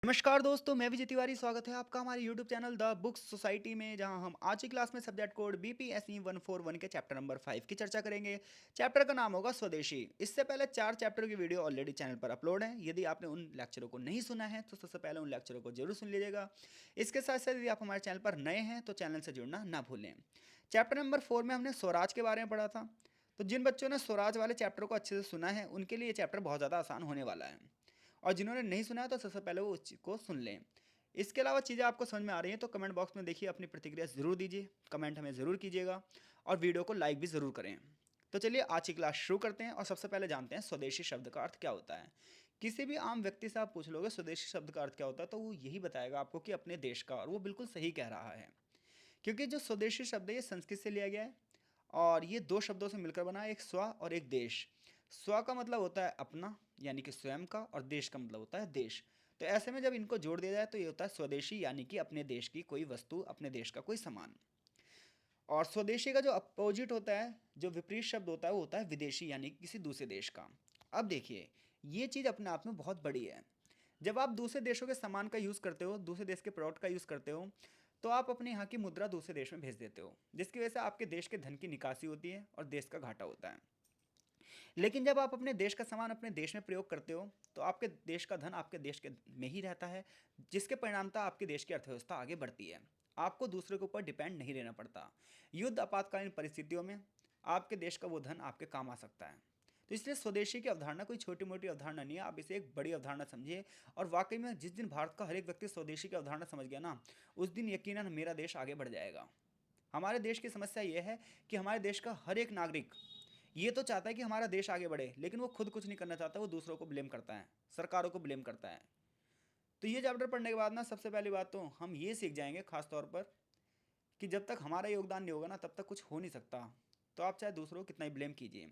नमस्कार दोस्तों, मैं विजय तिवारी। स्वागत है आपका हमारे YouTube channel the books society में, जहां हम आज की क्लास में सब्जेक्ट कोड BPSE 141 के चैप्टर नंबर 5 की चर्चा करेंगे। चैप्टर का नाम होगा स्वदेशी। इससे पहले 4 चैप्टर की वीडियो ऑलरेडी चैनल पर अपलोड है। यदि आपने उन लेक्चरों को नहीं सुना है तो सबसे पहले उन लेक्चरों को जरूर सुन लीजिएगा। इसके साथ साथ यदि आप हमारे चैनल पर नए हैं तो चैनल से जुड़ना ना भूलें। चैप्टर नंबर 4 में हमने स्वराज के बारे में पढ़ा था। तो जिन बच्चों ने स्वराज वाले चैप्टर को अच्छे से सुना है उनके लिए ये चैप्टर बहुत ज़्यादा आसान होने वाला है, और जिन्होंने नहीं सुना है तो सबसे पहले वो उस चीज़ को सुन लें। इसके अलावा चीज़ें आपको समझ में आ रही हैं तो कमेंट बॉक्स में देखिए, अपनी प्रतिक्रिया ज़रूर दीजिए, कमेंट हमें ज़रूर कीजिएगा और वीडियो को लाइक भी ज़रूर करें। तो चलिए आज की क्लास शुरू करते हैं और सबसे पहले जानते हैं स्वदेशी शब्द का अर्थ क्या होता है। किसी भी आम व्यक्ति से आप पूछ लोगे स्वदेशी शब्द का अर्थ क्या होता है तो वो यही बताएगा आपको कि अपने देश का, और वो बिल्कुल सही कह रहा है। क्योंकि जो स्वदेशी शब्द है ये संस्कृत से लिया गया है और ये दो शब्दों से मिलकर बना है, एक स्व और एक देश। स्व का मतलब होता है अपना, यानी कि स्वयं का, और देश का मतलब होता है देश। तो ऐसे में जब इनको जोड़ दिया जाए तो ये होता है स्वदेशी, यानी कि अपने देश की कोई वस्तु, अपने देश का कोई सामान। और स्वदेशी का जो अपोजिट होता है, जो विपरीत शब्द होता है, वो होता है विदेशी, यानी कि किसी दूसरे देश का। अब देखिए, ये चीज़ अपने आप में बहुत बड़ी है। जब आप दूसरे देशों के सामान का यूज़ करते हो, दूसरे देश के प्रोडक्ट का यूज़ करते हो, तो आप अपने यहाँ की मुद्रा दूसरे देश में भेज देते हो, जिसकी वजह से आपके देश के धन की निकासी होती है और देश का घाटा होता है। लेकिन जब आप अपने देश का सामान अपने देश में प्रयोग करते हो तो आपके देश का धन आपके देश के में ही रहता है, जिसके परिणामतः आपके देश की अर्थव्यवस्था आगे बढ़ती है। आपको दूसरे के ऊपर डिपेंड नहीं रहना पड़ता। युद्ध आपातकालीन परिस्थितियों में आपके देश का वो धन आपके काम आ सकता है। तो इसलिए स्वदेशी की अवधारणा कोई छोटी मोटी अवधारणा नहीं है, आप इसे एक बड़ी अवधारणा समझिए। और वाकई में जिस दिन भारत का हर एक व्यक्ति स्वदेशी की अवधारणा समझ गया ना, उस दिन यकीनन मेरा देश आगे बढ़ जाएगा। हमारे देश की समस्या यह है कि हमारे देश का हर एक नागरिक ये तो चाहता है कि हमारा देश आगे बढ़े, लेकिन वो खुद कुछ नहीं करना चाहता, वो दूसरों को ब्लेम करता है, सरकारों को ब्लेम करता है। तो ये चैप्टर पढ़ने के बाद ना सबसे पहली बात तो हम ये सीख जाएंगे खास तौर पर कि जब तक हमारा योगदान नहीं होगा ना तब तक कुछ हो नहीं सकता। तो आप चाहे दूसरों को कितना ही ब्लेम कीजिए।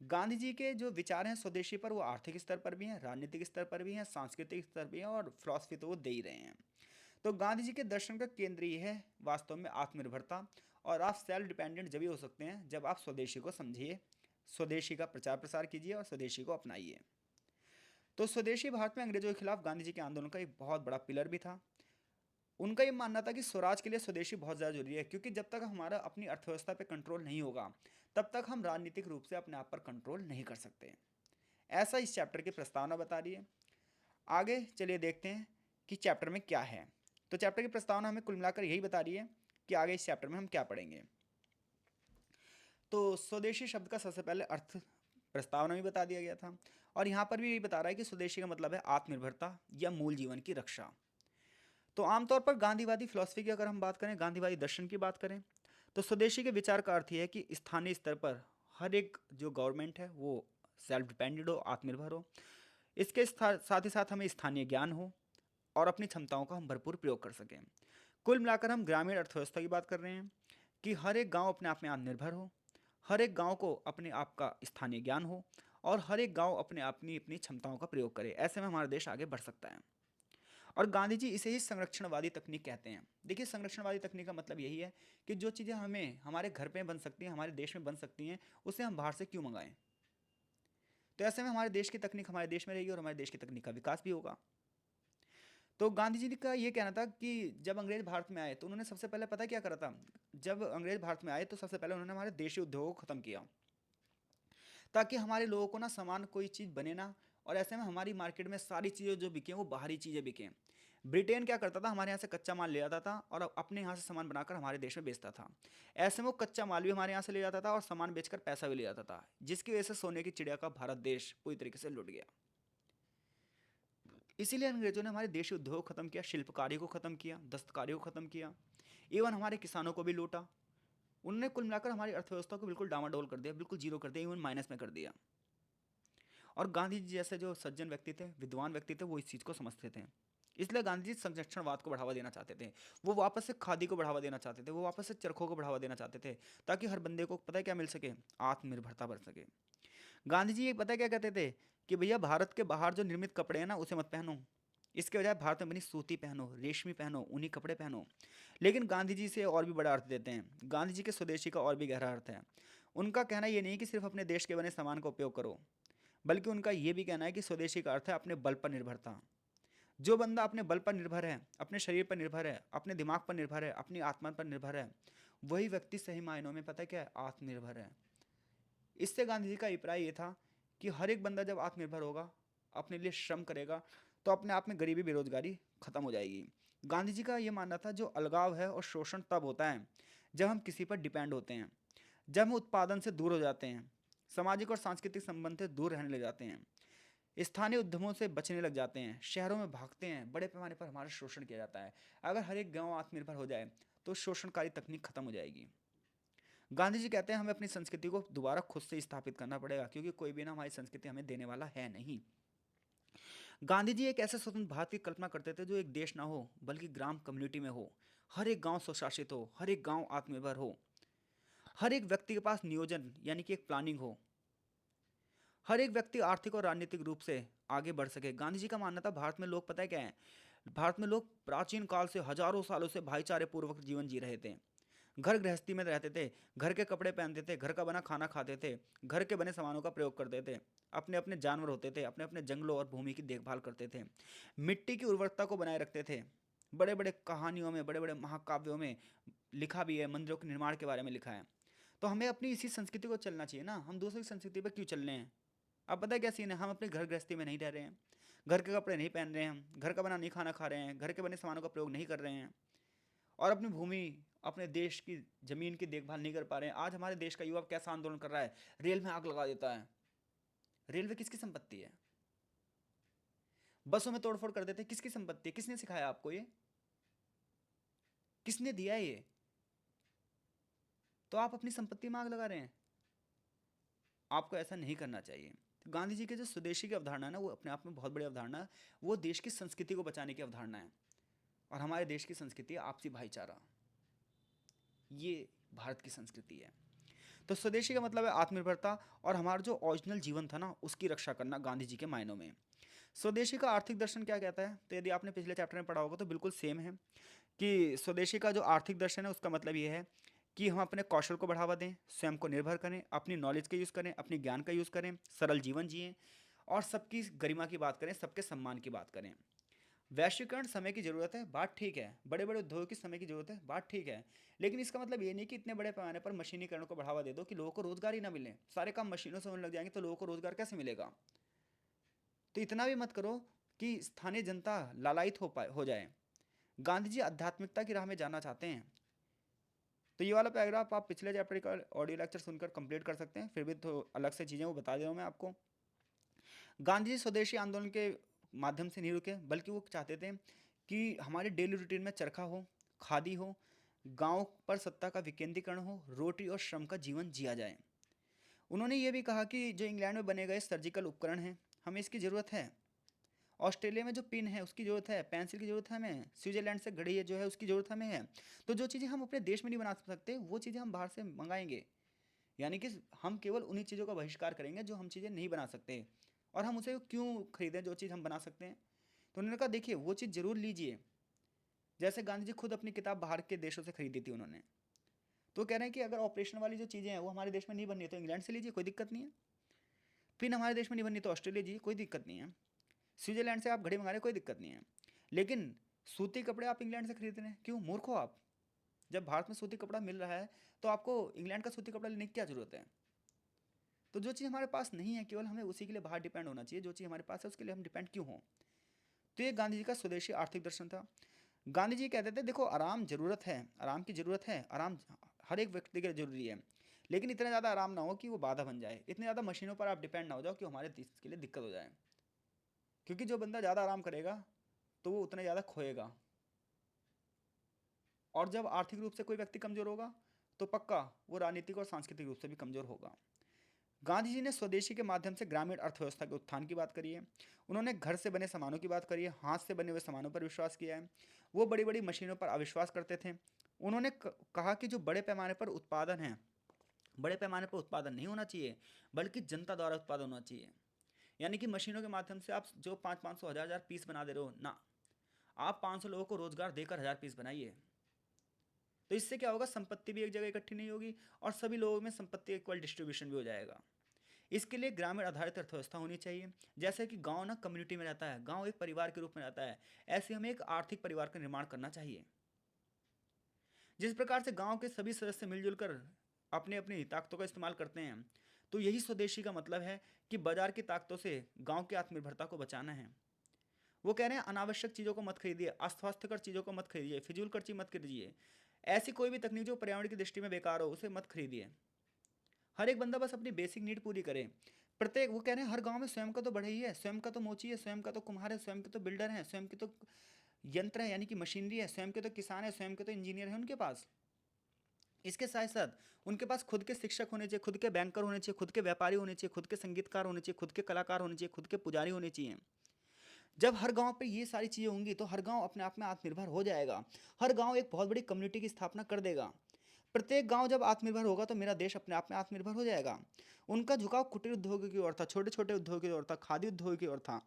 गांधी जी के जो विचार हैं स्वदेशी पर, वो आर्थिक स्तर पर भी हैं, राजनीतिक स्तर पर भी हैं, सांस्कृतिक स्तर भी हैं, और फिलॉसफी तो वो दे ही रहे हैं। तो गांधी जी के दर्शन का केंद्र ये है वास्तव में आत्मनिर्भरता। और आप सेल्फ डिपेंडेंट जब भी हो सकते हैं जब आप स्वदेशी को समझिए, स्वदेशी का प्रचार प्रसार कीजिए और स्वदेशी को अपनाइए। तो स्वदेशी भारत में अंग्रेजों के खिलाफ गांधी जी के आंदोलन का एक बहुत बड़ा पिलर भी था। उनका ये मानना था कि स्वराज के लिए स्वदेशी बहुत ज़्यादा जरूरी है, क्योंकि जब तक हमारा अपनी अर्थव्यवस्था पे कंट्रोल नहीं होगा तब तक हम राजनीतिक रूप से अपने आप पर कंट्रोल नहीं कर सकते। ऐसा इस चैप्टर की प्रस्तावना बता रही है। आगे चलिए देखते हैं कि चैप्टर में क्या है। तो चैप्टर की प्रस्तावना हमें कुल मिलाकर यही बता रही है कि आगे इस चैप्टर में हम क्या पढ़ेंगे। तो स्वदेशी शब्द का सबसे पहले अर्थ प्रस्तावना में बता दिया गया था, और यहाँ पर भी यही बता रहा है कि स्वदेशी का मतलब है आत्मनिर्भरता या मूल जीवन की रक्षा। तो आमतौर पर गांधीवादी फिलॉसफी की अगर हम बात करें, गांधीवादी दर्शन की बात करें, तो स्वदेशी के विचार का अर्थ यह है कि स्थानीय स्तर पर हर एक जो गवर्नमेंट है वो सेल्फ डिपेंडेंट हो, आत्मनिर्भर हो। इसके साथ ही साथ हमें स्थानीय ज्ञान हो और अपनी क्षमताओं का हम भरपूर प्रयोग कर सकें। कुल मिलाकर हम ग्रामीण अर्थव्यवस्था की बात कर रहे हैं कि हर एक गांव अपने आप में आत्मनिर्भर हो, हर एक गांव को अपने आप का स्थानीय ज्ञान हो, और हर एक गांव अपने अपनी अपनी क्षमताओं का प्रयोग करे। ऐसे में हमारा देश आगे बढ़ सकता है। और गांधी जी इसे ही संरक्षणवादी तकनीक कहते हैं। देखिए, संरक्षणवादी तकनीक का मतलब यही है कि जो चीज़ें हमें हमारे घर पे बन सकती हैं, हमारे देश में बन सकती हैं, उसे हम बाहर से क्यों मंगाएं। तो ऐसे में हमारे देश की तकनीक हमारे देश में रहेगी और हमारे देश की तकनीक का विकास भी होगा। तो गांधी जी का ये कहना था कि जब अंग्रेज भारत में आए तो उन्होंने सबसे पहले पता क्या करा था। जब अंग्रेज भारत में आए तो सबसे पहले उन्होंने हमारे देशी उद्योगों को ख़त्म किया, ताकि हमारे लोगों को ना सामान कोई चीज़ बने ना, और ऐसे में हमारी मार्केट में सारी चीज़ें जो बिकें वो बाहरी चीज़ें बिकें। ब्रिटेन क्या करता था, हमारे यहाँ से कच्चा माल ले आता था और अपने यहाँ से सामान बनाकर हमारे देश में बेचता था। ऐसे में वो कच्चा माल भी हमारे यहाँ से ले जाता था और सामान बेचकर पैसा भी ले जाता था, जिसकी वजह से सोने की चिड़िया का भारत देश पूरी तरीके से लुट गया। इसीलिए अंग्रेजों ने हमारे देशी उद्योग खत्म किया, शिल्पकारी को खत्म किया, दस्तकारी को खत्म किया, इवन हमारे किसानों को भी लूटा। उन्होंने कुल मिलाकर हमारी अर्थव्यवस्था को बिल्कुल डामाडोल कर दिया, बिल्कुल जीरो कर दिया, इवन माइनस में कर दिया। और गांधी जी जैसे जो सज्जन व्यक्ति थे, विद्वान व्यक्ति थे, वो इस चीज़ को समझते थे। इसलिए गांधी जी संरक्षणवाद को बढ़ावा देना चाहते थे। वो वापस से खादी को बढ़ावा देना चाहते थे, वो वापस से चरखों को बढ़ावा देना चाहते थे, ताकि हर बंदे को पता है क्या मिल सके, आत्मनिर्भरता बढ़ सके। गांधी जी ये पता है क्या कहते थे कि भैया भारत के बाहर जो निर्मित कपड़े हैं ना उसे मत पहनो, इसके बजाय भारत में बनी सूती पहनो, रेशमी पहनो, ऊनी कपड़े पहनो। लेकिन गांधी जी से और भी बड़ा अर्थ देते हैं। गांधी जी के स्वदेशी का और भी गहरा अर्थ है। उनका कहना ये नहीं कि सिर्फ अपने देश के बने सामान का उपयोग करो, बल्कि उनका ये भी कहना है कि स्वदेशी का अर्थ है अपने बल पर निर्भरता। जो बंदा अपने बल पर निर्भर है, अपने शरीर पर निर्भर है, अपने दिमाग पर निर्भर है, अपनी आत्मा पर निर्भर है, वही व्यक्ति सही मायनों में पता है क्या है, आत्मनिर्भर है। इससे गांधी जी का अभिप्राय ये था कि हर एक बंदा जब आत्मनिर्भर होगा, अपने लिए श्रम करेगा, तो अपने आप में गरीबी बेरोजगारी खत्म हो जाएगी। गांधी जी का ये मानना था जो अलगाव है और शोषण तब होता है जब हम किसी पर डिपेंड होते हैं, जब हम उत्पादन से दूर हो जाते हैं, सामाजिक और सांस्कृतिक संबंध से दूर रहने लग जाते हैं, स्थानीय उद्यमों से बचने लग जाते हैं, शहरों में भागते हैं, बड़े पैमाने पर हमारा शोषण किया जाता है। अगर हर एक गांव आत्मनिर्भर हो जाए तो शोषणकारी तकनीक खत्म हो जाएगी। गांधी जी कहते हैं हमें अपनी संस्कृति को दोबारा खुद से स्थापित करना पड़ेगा, क्योंकि कोई भी ना हमारी संस्कृति हमें देने वाला है नहीं। गांधी जी एक ऐसे स्वतंत्र भारत की कल्पना करते थे जो एक देश ना हो बल्कि ग्राम कम्युनिटी में हो, हर एक गांव स्वशासित हो, हर एक गांव आत्मनिर्भर हो, हर एक व्यक्ति के पास नियोजन यानी कि एक प्लानिंग हो, हर एक व्यक्ति आर्थिक और राजनीतिक रूप से आगे बढ़ सके। गांधी जी का मानना था भारत में लोग पता है क्या है, भारत में लोग प्राचीन काल से हजारों सालों से भाईचारे पूर्वक जीवन जी रहे थे, घर गृहस्थी में रहते थे, घर के कपड़े पहनते थे, घर का बना खाना खाते थे, घर के बने सामानों का प्रयोग करते थे, अपने अपने जानवर होते थे, अपने अपने जंगलों और भूमि की देखभाल करते थे, मिट्टी की उर्वरकता को बनाए रखते थे। बड़े बड़े कहानियों में, बड़े बड़े महाकाव्यों में लिखा भी है, मंदिरों के निर्माण के बारे में लिखा है। तो हमें अपनी इसी संस्कृति को चलना चाहिए ना, हम दूसरी संस्कृति पर क्यों चल रहे हैं। अब पता है क्या सीन है, हम अपने घर गृहस्थी में नहीं रह रहे हैं, घर के कपड़े नहीं पहन रहे हैं, हम घर का बना नहीं खाना खा रहे हैं, घर के बने सामानों का प्रयोग नहीं कर रहे हैं, और अपनी भूमि, अपने देश की जमीन की देखभाल नहीं कर पा रहे हैं। आज हमारे देश का युवा कैसा आंदोलन कर रहा है, रेल में आग लगा देता है। रेलवे किसकी संपत्ति है, बसों में तोड़फोड़ कर देते हैं, किसकी संपत्ति है, किसने सिखाया आपको ये, किसने दिया ये। तो आप अपनी संपत्ति में आग लगा रहे हैं, आपको ऐसा नहीं करना चाहिए। तो गांधी जी के जो स्वदेशी की अवधारणा है ना, वो अपने आप में बहुत बड़ी अवधारणा है, वो देश की संस्कृति को बचाने की अवधारणा है। और हमारे देश की संस्कृति है आपसी भाईचारा, ये भारत की संस्कृति है। तो स्वदेशी का मतलब है आत्मनिर्भरता, और हमारा जो ओरिजिनल जीवन था ना उसकी रक्षा करना गांधी जी के मायनों में। स्वदेशी का आर्थिक दर्शन क्या कहता है, तो यदि आपने पिछले चैप्टर में पढ़ा होगा तो बिल्कुल सेम है कि स्वदेशी का जो आर्थिक दर्शन है उसका मतलब ये है कि हम अपने कौशल को बढ़ावा दें, स्वयं को निर्भर करें, अपनी नॉलेज का यूज़ करें, अपनी ज्ञान का यूज़ करें, सरल जीवन जिएं, और सबकी गरिमा की बात करें, सबके सम्मान की बात करें। वैश्वीकरण समय की ज़रूरत है, बात ठीक है, बड़े बड़े उद्योगों की समय की ज़रूरत है, बात ठीक है, लेकिन इसका मतलब ये नहीं कि इतने बड़े पैमाने पर मशीनीकरण को बढ़ावा दे दो कि लोगों को रोज़गार ही ना मिले, सारे काम मशीनों से होने लग जाएंगे तो लोगों को रोज़गार कैसे मिलेगा। तो इतना भी मत करो कि स्थानीय जनता लालायित हो जाए। गांधी जी आध्यात्मिकता की राह में जाना चाहते हैं। तो ये वाला पैराग्राफ आप पिछले चैप्टर का ऑडियो लेक्चर सुनकर कंप्लीट कर सकते हैं, फिर भी तो अलग से चीज़ें वो बता दे रहा हूँ मैं आपको। गांधी जी स्वदेशी आंदोलन के माध्यम से नहीं रुके, बल्कि वो चाहते थे कि हमारे डेली रूटीन में चरखा हो, खादी हो, गांव पर सत्ता का विकेंद्रीकरण हो, रोटी और श्रम का जीवन जिया जाए। उन्होंने ये भी कहा कि जो इंग्लैंड में बने गए सर्जिकल उपकरण हैं, हमें इसकी ज़रूरत है। ऑस्ट्रेलिया में जो पिन है उसकी ज़रूरत है, पेंसिल की ज़रूरत है हमें, स्विट्जरलैंड से घड़ी है जो है उसकी ज़रूरत हमें है। तो जो चीज़ें हम अपने देश में नहीं बना सकते वो चीज़ें हम बाहर से मंगाएंगे, यानी कि हम केवल उन्हीं चीज़ों का बहिष्कार करेंगे जो हम चीज़ें नहीं बना सकते, और हम उसे क्यों खरीदें जो चीज़ हम बना सकते हैं। तो उन्होंने कहा देखिए वो चीज़ ज़रूर लीजिए, जैसे गांधी जी खुद अपनी किताब बाहर के देशों से खरीदी थी उन्होंने। तो कह रहे हैं कि अगर ऑपरेशन वाली जो चीज़ें हैं वो हमारे देश में नहीं बननी है तो इंग्लैंड से लीजिए, कोई दिक्कत नहीं है। पिन हमारे देश में नहीं बननी तो ऑस्ट्रेलिया जी, कोई दिक्कत नहीं है। स्विट्जरलैंड से आप घड़ी मंगा रहे हैं, कोई दिक्कत नहीं है। लेकिन सूती कपड़े आप इंग्लैंड से खरीद रहे हैं, क्यों, मूर्ख हो आप। जब भारत में सूती कपड़ा मिल रहा है तो आपको इंग्लैंड का सूती कपड़ा लेने की क्या ज़रूरत है। तो जो चीज़ हमारे पास नहीं है केवल हमें उसी के लिए बाहर डिपेंड होना चाहिए, जो चीज़ हमारे पास है उसके लिए हम डिपेंड क्यों हों। तो ये गांधी जी का स्वदेशी आर्थिक दर्शन था। गांधी जी कहते थे देखो आराम ज़रूरत है, आराम की ज़रूरत है, आराम हर एक व्यक्ति के लिए ज़रूरी है, लेकिन इतना ज़्यादा आराम ना हो कि वो बाधा बन जाए, इतनी ज़्यादा मशीनों पर आप डिपेंड ना हो जाओ कि हमारे देश के लिए दिक्कत हो जाए। क्योंकि जो बंदा ज़्यादा आराम करेगा तो वो उतना ज़्यादा खोएगा, और जब आर्थिक रूप से कोई व्यक्ति कमज़ोर होगा तो पक्का वो राजनीतिक और सांस्कृतिक रूप से भी कमज़ोर होगा। गांधी जी ने स्वदेशी के माध्यम से ग्रामीण अर्थव्यवस्था के उत्थान की बात करी है। उन्होंने घर से बने सामानों की बात करी है, हाथ से बने हुए सामानों पर विश्वास किया है, वो बड़ी बड़ी मशीनों पर अविश्वास करते थे। उन्होंने कहा कि जो बड़े पैमाने पर उत्पादन है, बड़े पैमाने पर उत्पादन नहीं होना चाहिए बल्कि जनता द्वारा उत्पादन होना चाहिए। यानी कि मशीनों के माध्यम से आप जो 500 हज़ार हज़ार पीस बना दे रहे हो ना, आप 500 लोगों को रोजगार देकर 1000 पीस बनाइए। तो इससे क्या होगा, संपत्ति भी एक जगह इकट्ठी नहीं होगी और सभी लोगों में संपत्ति का इक्वल डिस्ट्रीब्यूशन भी हो जाएगा। इसके लिए ग्रामीण आधारित अर्थव्यवस्था होनी चाहिए। जैसे कि गांव ना कम्युनिटी में रहता है, गांव एक परिवार के रूप में रहता है, ऐसे हमें एक आर्थिक परिवार का निर्माण करना चाहिए। जिस प्रकार से गांव के सभी सदस्य मिलजुल कर अपने अपनी ताकतों का इस्तेमाल करते हैं, तो यही स्वदेशी का मतलब है कि बाजार की ताकतों से गांव की आत्मनिर्भरता को बचाना है। वो कह रहे हैं अनावश्यक चीज़ों को मत खरीदिए, अस्वास्थ्यकर चीज़ों को मत खरीदिए, फिजूल खर्ची मत कीजिए। ऐसी कोई भी तकनीक जो पर्यावरण की दृष्टि में बेकार हो उसे मत खरीदिए। हर एक बंदा बस अपनी बेसिक नीड पूरी करे। प्रत्येक वो कह रहे हैं हर गांव में स्वयं का तो बढ़ई ही है, स्वयं का तो मोची है, स्वयं का तो कुम्हार है, स्वयं के तो बिल्डर हैं, स्वयं के तो यंत्र है यानी कि मशीनरी है, स्वयं के तो किसान है, स्वयं के तो इंजीनियर है उनके पास। इसके साथ साथ उनके पास खुद के शिक्षक होने चाहिए, खुद के बैंकर होने चाहिए, खुद के व्यापारी होने चाहिए, खुद के संगीतकार होने चाहिए, खुद के कलाकार होने चाहिए, खुद के पुजारी होने चाहिए। जब हर गांव पे ये सारी चीज़ें होंगी तो हर गांव अपने आप में आत्मनिर्भर हो जाएगा। हर गांव एक बहुत बड़ी कम्युनिटी की स्थापना कर देगा। प्रत्येक गांव जब आत्मनिर्भर होगा तो मेरा देश अपने आप में आत्मनिर्भर हो जाएगा। उनका झुकाव कुटीर उद्योगों की ओर था, छोटे छोटे उद्योगों की ओर था, खादी उद्योग की ओर था।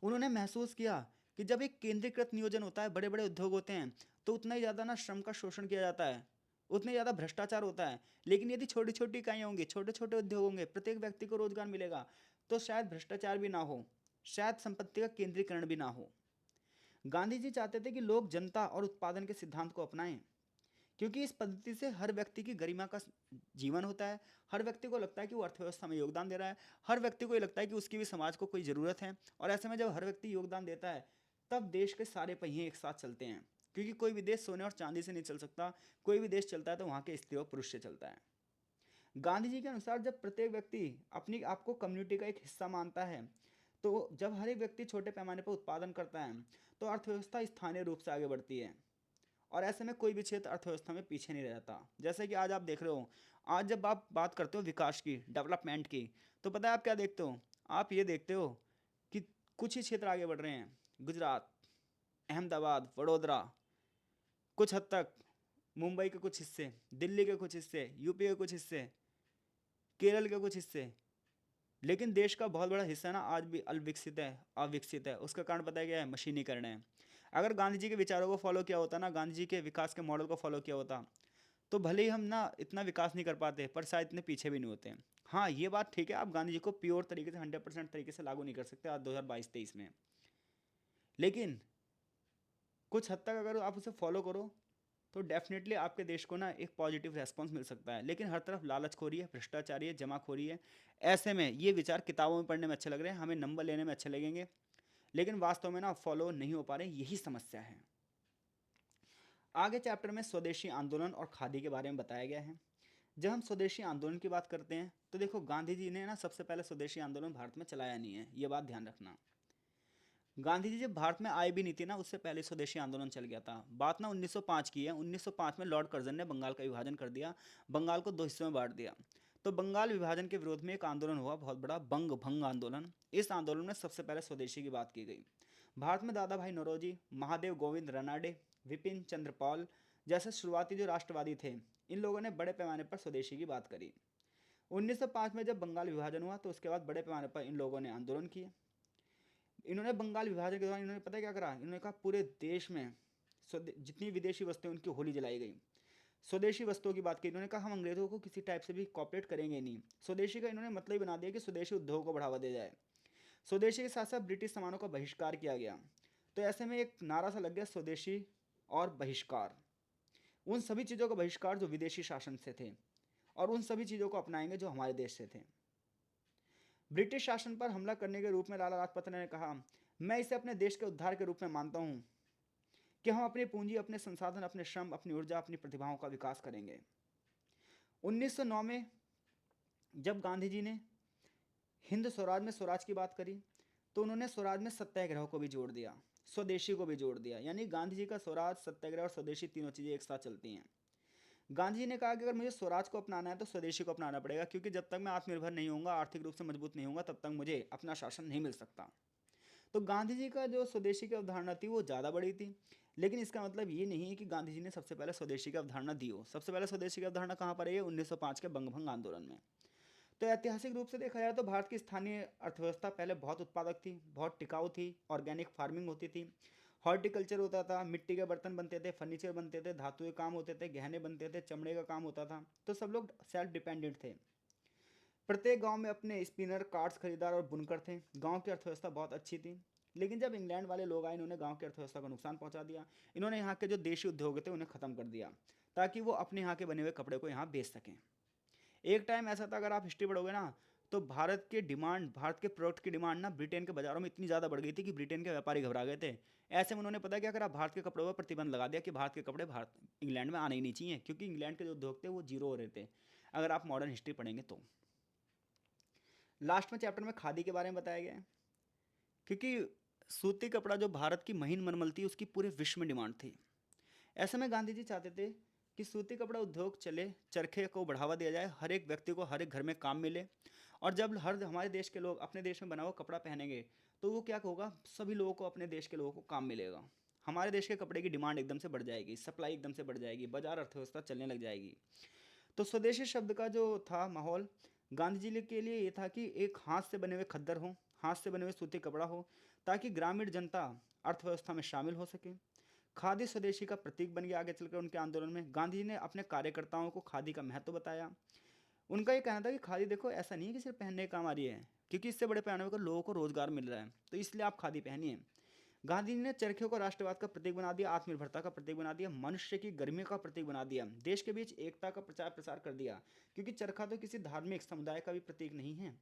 उन्होंने महसूस किया कि जब एक केंद्रीकृत नियोजन होता है, बड़े बड़े उद्योग होते हैं, तो उतना ही ज़्यादा ना श्रम का शोषण किया जाता है, उतना ही ज़्यादा भ्रष्टाचार होता है। लेकिन यदि छोटी छोटी इकाइयाँ होंगी, छोटे छोटे उद्योग होंगे, प्रत्येक व्यक्ति को रोजगार मिलेगा, तो शायद भ्रष्टाचार भी ना हो, शायद संपत्ति का केंद्रीकरण भी ना हो। गांधी जी चाहते थे कि लोग जनता और उत्पादन के सिद्धांत को अपनाएं, क्योंकि इस पद्धति से हर व्यक्ति की गरिमा का जीवन होता है। हर व्यक्ति को लगता है कि वो अर्थव्यवस्था में योगदान दे रहा है। हर व्यक्ति को ये लगता है कि उसकी भी समाज को कोई ज़रूरत है। और ऐसे में जब हर व्यक्ति योगदान देता है, तब देश के सारे पहिए एक साथ चलते हैं। क्योंकि कोई भी देश सोने और चांदी से नहीं चल सकता, कोई भी देश चलता है तो वहाँ के स्त्री और पुरुष से चलता है। गांधी जी के अनुसार जब प्रत्येक व्यक्ति अपनी आपको कम्युनिटी का एक हिस्सा मानता है, तो जब हर एक व्यक्ति छोटे पैमाने पर उत्पादन करता है, तो अर्थव्यवस्था स्थानीय रूप से आगे बढ़ती है। और ऐसे में कोई भी क्षेत्र अर्थव्यवस्था में पीछे नहीं रहता। जैसे कि आज आप देख रहे हो, आज जब आप बात करते हो विकास की, डेवलपमेंट की, तो पता है आप क्या देखते हो? आप ये देखते हो कि कुछ ही क्षेत्र आगे बढ़ रहे हैं। गुजरात, अहमदाबाद, वडोदरा, कुछ हद तक मुंबई के कुछ हिस्से, दिल्ली के कुछ हिस्से, यूपी के कुछ हिस्से, केरल के कुछ हिस्से। लेकिन देश का बहुत बड़ा हिस्सा ना आज भी अविकसित है, अविकसित है। उसका कारण पता है क्या है? मशीनीकरण है। अगर गांधी जी के विचारों को फॉलो किया होता ना, गांधी जी के विकास के मॉडल को फॉलो किया होता, तो भले ही हम ना इतना विकास नहीं कर पाते, पर शायद इतने पीछे भी नहीं होते। हाँ, ये बात ठीक है, आप गांधी जी को प्योर तरीके से 100% तरीके से लागू नहीं कर सकते आज 2022-23 में। लेकिन कुछ हद तक अगर आप उसे फॉलो करो, तो डेफिनेटली आपके देश को ना एक पॉजिटिव रेस्पॉन्स मिल सकता है। लेकिन हर तरफ लालचखोरी है, भ्रष्टाचारी है, जमाखोरी है। ऐसे में ये विचार किताबों में पढ़ने में अच्छे लग रहे हैं, हमें नंबर लेने में अच्छे लगेंगे, लेकिन वास्तव में ना फॉलो नहीं हो पा रहे, यही समस्या है। आगे चैप्टर में स्वदेशी आंदोलन और खादी के बारे में बताया गया है। जब हम स्वदेशी आंदोलन की बात करते हैं, तो देखो गांधी जी ने ना सबसे पहले स्वदेशी आंदोलन भारत में चलाया नहीं है, ये बात ध्यान रखना। गांधी जी जब भारत में आए भी नहीं थे ना, उससे पहले स्वदेशी आंदोलन चल गया था। बात ना 1905 की है। 1905 में लॉर्ड कर्जन ने बंगाल का विभाजन कर दिया, बंगाल को दो हिस्सों में बांट दिया। तो बंगाल विभाजन के विरोध में एक आंदोलन हुआ, बहुत बड़ा बंग भंग आंदोलन। इस आंदोलन में सबसे पहले स्वदेशी की बात की गई। भारत में दादा भाई नौरोजी, महादेव गोविंद रनाडे, विपिन चंद्र पॉल जैसे शुरुआती जो राष्ट्रवादी थे, इन लोगों ने बड़े पैमाने पर स्वदेशी की बात करी। 1905 में जब बंगाल विभाजन हुआ, तो उसके बाद बड़े पैमाने पर इन लोगों ने आंदोलन किए। इन्होंने बंगाल विभाजन के दौरान इन्होंने पता है क्या करा? इन्होंने कहा पूरे देश में जितनी विदेशी वस्तुएं उनकी होली जलाई गई। स्वदेशी वस्तुओं की बात की। इन्होंने कहा हम अंग्रेजों को किसी टाइप से भी कॉपरेट करेंगे नहीं। स्वदेशी का इन्होंने मतलब ही बना दिया कि स्वदेशी उद्योग को बढ़ावा दिया जाए। स्वदेशी के साथ साथ ब्रिटिश सामानों का बहिष्कार किया गया। तो ऐसे में एक नारा सा लग गया, स्वदेशी और बहिष्कार। उन सभी चीज़ों का बहिष्कार जो विदेशी शासन से थे, और उन सभी चीज़ों को अपनाएंगे जो हमारे देश से थे। ब्रिटिश शासन पर हमला करने के रूप में लाला लाजपत राय ने कहा, मैं इसे अपने देश के उद्धार के रूप में मानता हूँ कि हम अपनी पूंजी, अपने संसाधन, अपने श्रम, अपनी ऊर्जा, अपनी प्रतिभाओं का विकास करेंगे। 1909 में जब गांधी जी ने हिंद स्वराज में स्वराज की बात करी, तो उन्होंने स्वराज में सत्याग्रह को भी जोड़ दिया, स्वदेशी को भी जोड़ दिया। यानी गांधी जी का स्वराज, सत्याग्रह और स्वदेशी तीनों चीज़ें एक साथ चलती हैं। गांधी जी ने कहा कि अगर मुझे स्वराज को अपनाना है तो स्वदेशी को अपनाना पड़ेगा, क्योंकि जब तक मैं आत्मनिर्भर नहीं होऊंगा, आर्थिक रूप से मजबूत नहीं होऊंगा, तब तक मुझे अपना शासन नहीं मिल सकता। तो गांधी जी का जो स्वदेशी की अवधारणा थी वो ज़्यादा बड़ी थी। लेकिन इसका मतलब ये नहीं है कि गांधी जी ने सबसे पहले स्वदेशी की अवधारणा दी हो। सबसे पहले स्वदेशी की अवधारणा कहाँ पर है? 1905 के बंगभंग आंदोलन में। तो ऐतिहासिक रूप से देखा जाए तो भारत की स्थानीय अर्थव्यवस्था पहले बहुत उत्पादक थी, बहुत टिकाऊ थी। ऑर्गेनिक फार्मिंग होती थी, हॉर्टिकल्चर होता था, मिट्टी के बर्तन बनते थे, फर्नीचर बनते थे, धातु के काम होते थे, गहने बनते थे, चमड़े का काम होता था। तो सब लोग सेल्फ डिपेंडेंट थे। प्रत्येक गांव में अपने स्पिनर, कार्ड्स खरीदार और बुनकर थे। गांव की अर्थव्यवस्था बहुत अच्छी थी। लेकिन जब इंग्लैंड वाले लोग आए, इन्होंने गांव की अर्थव्यवस्था को नुकसान पहुंचा दिया। इन्होंने यहाँ के जो देशी उद्योग थे उन्हें ख़त्म कर दिया, ताकि वो अपने यहाँ के बने हुए कपड़े को यहाँ बेच सकें। एक टाइम ऐसा था, अगर आप हिस्ट्री पढ़ोगे ना, तो भारत के प्रोडक्ट की डिमांड ना ब्रिटेन के बाजारों में इतनी ज़्यादा बढ़ गई थी कि ब्रिटेन के व्यापारी घबरा गए थे। ऐसे में उन्होंने पता कि अगर आप भारत के कपड़ों पर प्रतिबंध लगा दिया कि भारत के कपड़े भारत इंग्लैंड में आने ही नहीं चाहिए, क्योंकि इंग्लैंड के जो उद्योग थे वो जीरो हो रहे थे, अगर आप मॉडर्न हिस्ट्री पढ़ेंगे तो। लास्ट में चैप्टर में खादी के बारे में बताया गया है, क्योंकि सूती कपड़ा जो भारत की महीन मलमल थी, उसकी पूरे विश्व में डिमांड थी। ऐसे में गांधी जी चाहते थे कि सूती कपड़ा उद्योग चले, चरखे को बढ़ावा दिया जाए, हर एक व्यक्ति को हर एक घर में काम मिले। और जब हर हमारे देश के लोग अपने देश में बना हुआ कपड़ा पहनेंगे, तो वो क्या होगा, सभी लोगों को, अपने देश के लोगों को काम मिलेगा। हमारे देश के कपड़े की डिमांड एकदम से बढ़ जाएगी, सप्लाई एकदम से बढ़ जाएगी, बाजार अर्थव्यवस्था चलने लग जाएगी। तो स्वदेशी शब्द का जो था माहौल गांधी जी के लिए ये था कि एक हाथ से बने हुए खद्दर हो, हाथ से बने हुए सूती कपड़ा हो, ताकि ग्रामीण जनता अर्थव्यवस्था में शामिल हो सके। खादी स्वदेशी का प्रतीक बन गया आगे चलकर उनके आंदोलन में। गांधी जी ने अपने कार्यकर्ताओं को खादी का महत्व बताया। उनका ये कहना था कि खादी देखो, ऐसा नहीं है कि सिर्फ पहनने का काम आ रही है, क्योंकि इससे बड़े पैमाने पर लोगों को रोजगार मिल रहा है, तो इसलिए आप खादी पहनिए। गांधी जी ने चरखे को राष्ट्रवाद का प्रतीक बना दिया, आत्मनिर्भरता का प्रतीक बना दिया, मनुष्य की गर्मी का प्रतीक बना दिया, देश के बीच एकता का प्रचार प्रसार कर दिया, क्योंकि चरखा तो किसी धार्मिक समुदाय का भी प्रतीक नहीं है।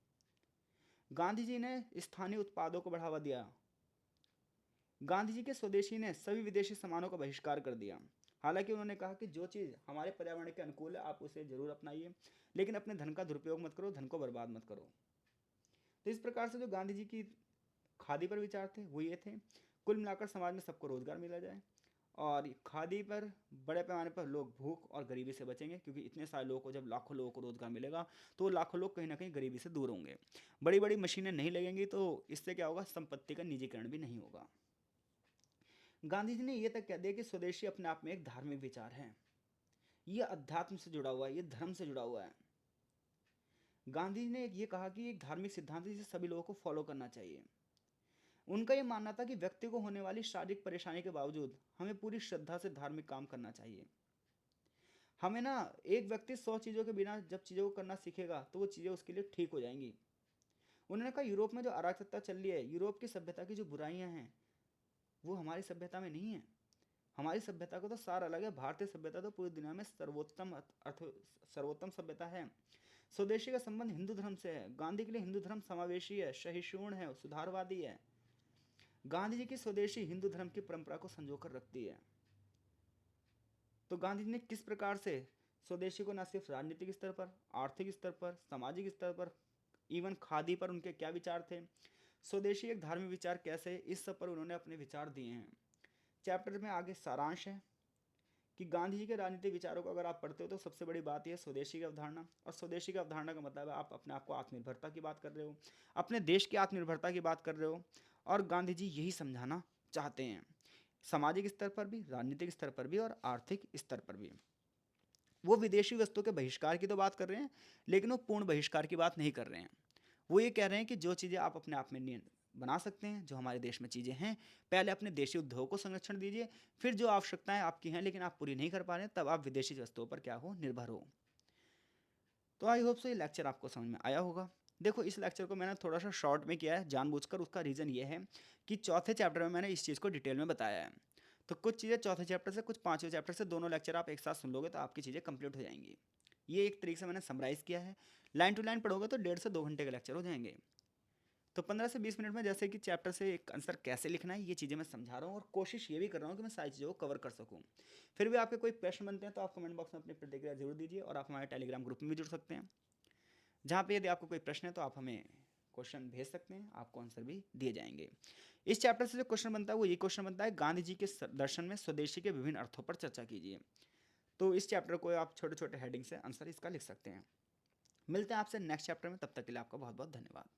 गांधी जी ने स्थानीय उत्पादों को बढ़ावा दिया। गांधी जी के स्वदेशी ने सभी विदेशी सामानों का बहिष्कार कर दिया। हालांकि उन्होंने कहा कि जो चीज़ हमारे पर्यावरण के अनुकूल है, आप उसे जरूर अपनाइए, लेकिन अपने धन का दुरुपयोग मत करो, धन को बर्बाद मत करो। तो इस प्रकार से जो गांधी जी की खादी पर विचार थे वो ये थे, कुल मिलाकर समाज में सबको रोजगार मिला जाए, और खादी पर बड़े पैमाने पर लोग भूख और गरीबी से बचेंगे, क्योंकि इतने सारे लोगों को, जब लाखों लोगों को रोजगार मिलेगा, तो वो लाखों लोग कहीं ना कहीं गरीबी से दूर होंगे। बड़ी बड़ी मशीनें नहीं लगेंगी, तो इससे क्या होगा, संपत्ति का निजीकरण भी नहीं होगा। गांधी जी ने यह तक कह दिया कि स्वदेशी अपने आप में एक धार्मिक विचार है, यह अध्यात्म से जुड़ा हुआ है, यह धर्म से जुड़ा हुआ है। गांधी जी ने ये कहा कि एक धार्मिक सिद्धांत है जिसे सभी लोगों को फॉलो करना चाहिए। उनका ये मानना था कि व्यक्ति को होने वाली शारीरिक परेशानी के बावजूद हमें पूरी श्रद्धा से धार्मिक काम करना चाहिए। हमें ना, एक व्यक्ति 100 चीज़ों के बिना जब चीज़ों को करना सीखेगा, तो वो चीज़ें उसके लिए ठीक हो जाएंगी। उन्होंने कहा यूरोप में जो अराजकता चल रही है, यूरोप की सभ्यता की जो बुराइयां हैं, वो हमारी सभ्यता में नहीं है। हमारी सभ्यता का तो सार अलग है। भारतीय सभ्यता तो पूरी दुनिया में सर्वोत्तम सभ्यता है। स्वदेशी का संबंध हिंदू धर्म से है। गांधी के लिए हिंदू धर्म समावेशी है, सहिष्णु है, सुधारवादी है। गांधी जी की स्वदेशी हिंदू धर्म की परंपरा को संजोकर रखती है। तो गांधी जी ने किस प्रकार से स्वदेशी को न सिर्फ राजनीतिक स्तर पर, आर्थिक स्तर पर, सामाजिक स्तर पर, इवन खादी पर उनके क्या विचार थे, स्वदेशी एक धार्मिक विचार कैसे, इस सब पर उन्होंने अपने विचार दिए हैं। चैप्टर में आगे सारांश है कि गांधी जी के राजनीतिक विचारों को अगर आप पढ़ते हो, तो सबसे बड़ी बात यह है स्वदेशी की अवधारणा। और स्वदेशी की अवधारणा का मतलब है आप अपने आप को आत्मनिर्भरता की बात कर रहे हो, अपने देश की आत्मनिर्भरता की बात कर रहे हो। और गांधी जी यही समझाना चाहते हैं, सामाजिक स्तर पर भी, राजनीतिक स्तर पर भी, और आर्थिक स्तर पर भी। वो विदेशी वस्तुओं के बहिष्कार की तो बात कर रहे हैं, लेकिन वो पूर्ण बहिष्कार की बात नहीं कर रहे हैं। वो ये कह रहे हैं कि जो चीज़ें आप अपने आप में बना सकते हैं, जो हमारे देश में चीज़ें हैं, पहले अपने देशी उद्योग को संरक्षण दीजिए, फिर जो आवश्यकताएं आपकी हैं लेकिन आप पूरी नहीं कर पा रहे हैं, तब आप विदेशी वस्तुओं पर क्या हो, निर्भर हो। तो आई होप सो ये लेक्चर आपको समझ में आया होगा। देखो, इस लेक्चर को मैंने थोड़ा सा शॉर्ट में किया है जानबूझकर। उसका रीज़न ये है कि चौथे चैप्टर में मैंने इस चीज़ को डिटेल में बताया है। तो कुछ चीज़ें चौथे चैप्टर से, कुछ पाँचवें चैप्टर से, दोनों लेक्चर आप एक साथ सुन लोगे तो आपकी चीज़ें कंप्लीट हो जाएंगी। ये एक तरीके से मैंने समराइज़ किया है। लाइन टू लाइन पढ़ोगे तो 1.5 से 2 घंटे के लेक्चर हो जाएंगे। तो 15 से 20 मिनट में जैसे कि चैप्टर से एक आंसर कैसे लिखना है, ये चीज़ें मैं समझा रहा हूँ, और कोशिश ये भी कर रहा हूँ कि मैं सारी चीज़ों को कवर कर सकूँ। फिर भी आपके कोई प्रश्न बनते हैं तो आप कमेंट बॉक्स में अपनी प्रतिक्रिया जरूर दीजिए, और आप हमारे टेलीग्राम ग्रुप में भी जुड़ सकते हैं, जहाँ पे यदि आपको कोई प्रश्न है तो आप हमें क्वेश्चन भेज सकते हैं, आपको आंसर भी दिए जाएंगे। इस चैप्टर से जो क्वेश्चन बनता है वो ये क्वेश्चन बनता है, गांधी जी के दर्शन में स्वदेशी के विभिन्न अर्थों पर चर्चा कीजिए। तो इस चैप्टर को आप छोटे छोटे हेडिंग से आंसर इसका लिख सकते हैं। मिलते हैं आपसे नेक्स्ट चैप्टर में, तब तक के लिए आपका बहुत बहुत धन्यवाद।